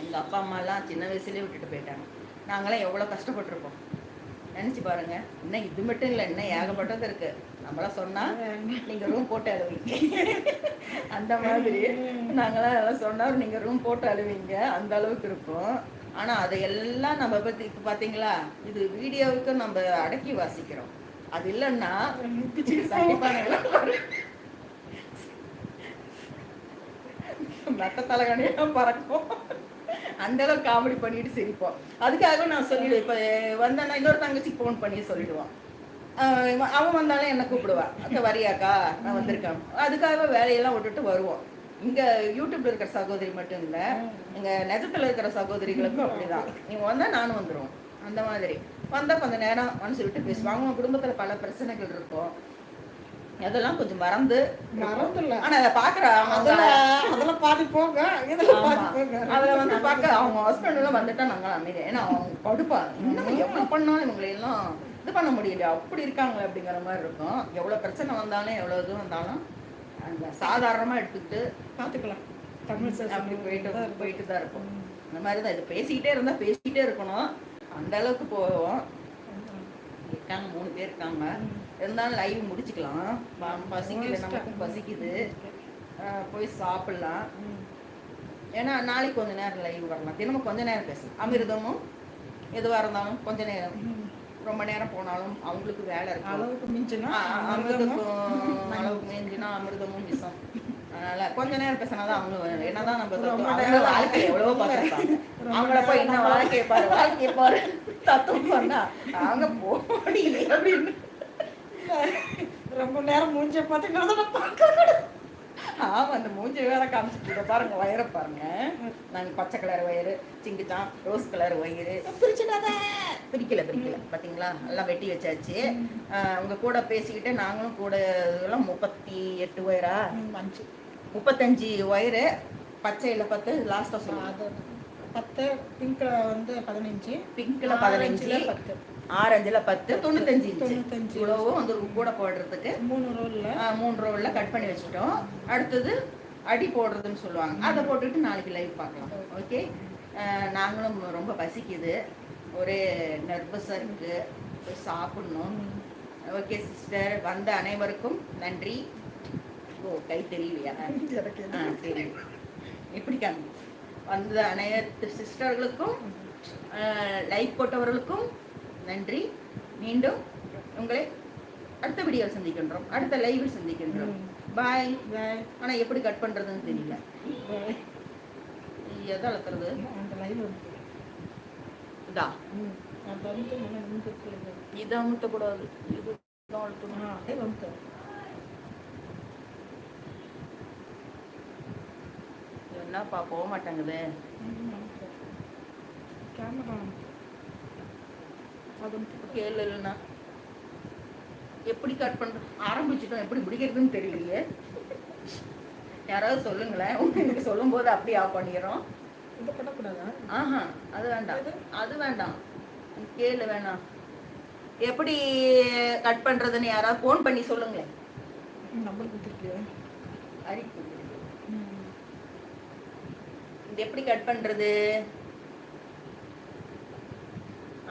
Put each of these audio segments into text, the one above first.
எங்கள் அப்பா அம்மாலாம் சின்ன வயசுலேயே விட்டுட்டு போயிட்டாங்க. நாங்களாம் எவ்வளோ கஷ்டப்பட்டிருப்போம் நினச்சி பாருங்க. இன்னும் இது மட்டும் இல்லை, இன்னும் ஏகப்பட்டது இருக்கு. நம்மளாம் சொன்னால் நீங்கள் ரூம் போட்டு அழுவீங்க. அந்த மாதிரி நாங்களாம் எல்லாம் சொன்னால் நீங்கள் ரூம் போட்டு அழுவீங்க, அந்த அளவுக்கு இருக்கும். ஆனால் அதையெல்லாம் நம்ம பற்றி இப்போ பார்த்தீங்களா, இது வீடியோவுக்கு நம்ம அடக்கி வாசிக்கிறோம். அது இல்லைன்னா மெத்த தலைகணியெல்லாம் பறக்கும். அந்த அளவுக்கு காமெடி பண்ணிட்டு சிரிப்போம். அதுக்காக நான் சொல்லிடுவேன். இப்போ வந்தேன்னா இன்னொரு தங்கச்சிக்கு ஃபோன் பண்ணி சொல்லிடுவான். அவன் வந்தாலும் என்ன கூப்பிடுவான், அக்கா வரியாக்கா நான் வந்திருக்கேன். அதுக்காக வேலையெல்லாம் விட்டுட்டு வருவோம். இங்கே யூடியூப்ல இருக்கிற சகோதரி மட்டும் இல்லை, எங்கள் நிஜத்தில் இருக்கிற சகோதரிகளுக்கும் அப்படிதான். இவங்க வந்தால் நானும் வந்துடுவோம். அந்த மாதிரி வந்தால் கொஞ்சம் நேரம் மனசு விட்டு பேசுவாங்க. அவங்க குடும்பத்தில் பல பிரச்சனைகள் இருக்கும். அதெல்லாம் கொஞ்சம் மறந்து ஆனா அதை பாக்குறாங்க. அதெல்லாம் பாதி போங்க, இதெல்லாம் பாதி போங்க. அதுல வந்து பார்க்க அவங்க ஹஸ்பண்ட் எல்லாம் வந்துட்டா நாங்கள் அமைதி. ஏன்னா அவங்க படுப்பா இன்னும் எவ்வளவு பண்ணாலும் இவங்களை எல்லாம் இது பண்ண முடியல, அப்படி இருக்காங்க அப்படிங்கிற மாதிரி இருக்கும். எவ்வளவு பிரச்சனை வந்தாலும் எவ்வளவு இது வந்தாலும் அந்த சாதாரணமா எடுத்துக்கிட்டு பார்த்துக்கலாம். தமிழ் அப்படி போயிட்டு தான் இருக்கும். இந்த மாதிரி தான் இது பேசிக்கிட்டே இருந்தா பேசிக்கிட்டே இருக்கணும். அந்த அளவுக்கு போவோம். இருக்காங்க 3 பேர் இருக்காங்க. இருந்தாலும் லைவ் முடிச்சுக்கலாம். பசிக்குது, நமக்கும் பசிக்குது, போய் சாப்பிடலாம். ஏன்னா நாளைக்கு கொஞ்ச நேரம் லைவ் வரலாம். தினமும் கொஞ்ச நேரம் பேசலாம். அமிர்தமும் எதுவாக இருந்தாலும் கொஞ்ச நேரம், ரொம்ப நேரம் போனாலும் அவங்களுக்கு வேலை இருக்கு. அளவுக்கு மிஞ்சினா அமிர்தமும் அளவுக்கு மிஞ்சினா அமிர்தமும் விஷம். அதனால கொஞ்ச நேரம் பேசினாதான் அவங்களும் என்னதான் நம்ம வாழ்க்கை எவ்வளவோ பார்த்துருப்பாங்க. அவங்கள போய் என்ன வாழ்க்கையை பாரு தத்துவம் சொன்னா அவங்க போடி அப்படின்னு ரொம்ப நேரம் மூஞ்ச பார்த்தீங்கன்னா ஆமா, அந்த மூஞ்சி வேற காமிச்சிட்டு பாருங்க. வயிறை பாருங்க. நாங்க பச்சை கலர் வயிறு, சிங்கிச்சான் ரோஸ் கலர் வயிறு பிரிக்கல பாத்தீங்களா, எல்லாம் வெட்டி வச்சாச்சு. உங்க கூட பேசிக்கிட்டு நாங்களும் கூட இதெல்லாம் 38 வயிறா 35 வயிறு. பச்சையில 10, லாஸ்டா சொல்லுவாங்க 10, பிங்க்ல வந்து 15, பிங்க்ல 15, ஆரஞ்சுல 10, 95 இவ்வளவும் வந்து கூட போடுறதுக்கு 3 ரோல்ல கட் பண்ணி வச்சுட்டோம். அடுத்தது அடி போடுறதுன்னு சொல்லுவாங்க, அதை போட்டுட்டு நாளைக்கு லைவ் பார்க்கலாம். ஓகே, நாங்களும் ரொம்ப பசிக்குது, ஒரே நர்வஸாக இருக்கு, போய் சாப்பிடணும். ஓகே சிஸ்டர், வந்த அனைவருக்கும் நன்றி. ஓ கை தெரியலையா? சரி, இப்படி காமி. வந்த அனைத்து சிஸ்டர்களுக்கும் லைக் போட்டவர்களுக்கும் நன்றி. மீண்டும் உங்களை அடுத்த வீடியோவில் சந்திக்கின்றோம், அடுத்த லைவில் சந்திக்கின்றோம். பாய். ஆனா எப்படி கட் பண்றதுன்னு தெரியல. எதை அழுத்துறது? இதா இதை அமுத்தக்கூடாது, இதுதான் அழுத்தணும். என்னப்பா போக மாட்டாங்குது கேளு. இல்லைன்னா எப்படி கட் பண்ற ஆரம்பிச்சுட்டோம், எப்படி பிடிக்கிறதுன்னு தெரியலையே. யாராவது சொல்லுங்களேன். உங்களுக்கு சொல்லும் போது அப்படி ஆஃப் பண்ணிடுறோம். இது பண்ணக்கூடாதா? ஆஹா, அது வேண்டாம், அது வேண்டாம். கேளு வேணாம். எப்படி கட் பண்றதுன்னு யாராவது போன் பண்ணி சொல்லுங்களேன். நம்பர் கொடுத்துருக்கியா? அரிப்பு. இது எப்படி கட் பண்றது?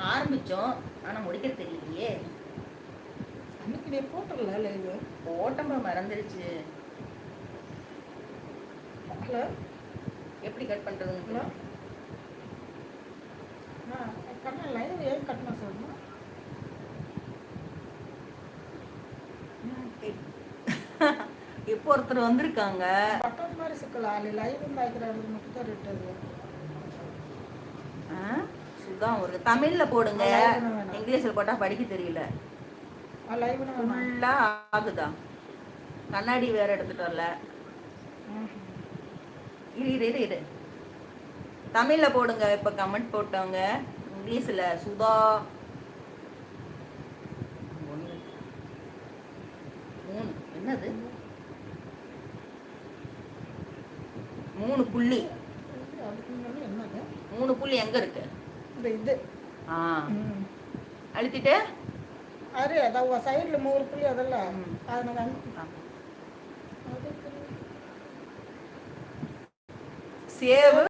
ஆரம்பிச்சோம், ஆனா முடிக்க தெரியலையே. அன்னைக்கு போட்டல லைவ் போட்டோம், மறந்துருச்சு. ஹலோ, எப்படி கட் பண்றதுங்களா? கண்ணா லைவ் ஏன் கட்டணா சொல்லணும்? இப்போ ஒருத்தர் வந்திருக்காங்க. பட்டன் மாதிரி சிக்கலாம். லைவ் பாக்குறது மட்டும் தான் ரெட்டது. சுதா ஒரு தமிழ்ல போடுங்க, இங்கிலீஷ்ல போட்டா படிக்க தெரியல. லைவ் ஃபுல்லா ஆகுதா? கண்ணாடி வேற எடுத்துட்டு வரல. இரு தமிழ்ல போடுங்க. இப்ப கமெண்ட் போட்டவங்க இங்கிலீஷ்ல சுதா 3 என்னது 3 புள்ளி. 3 புள்ளி எங்க இருக்கு? இது அழுத்திட்டு அரே அத சைடுல 3 புள்ளி அதெல்லாம் அது சேவ்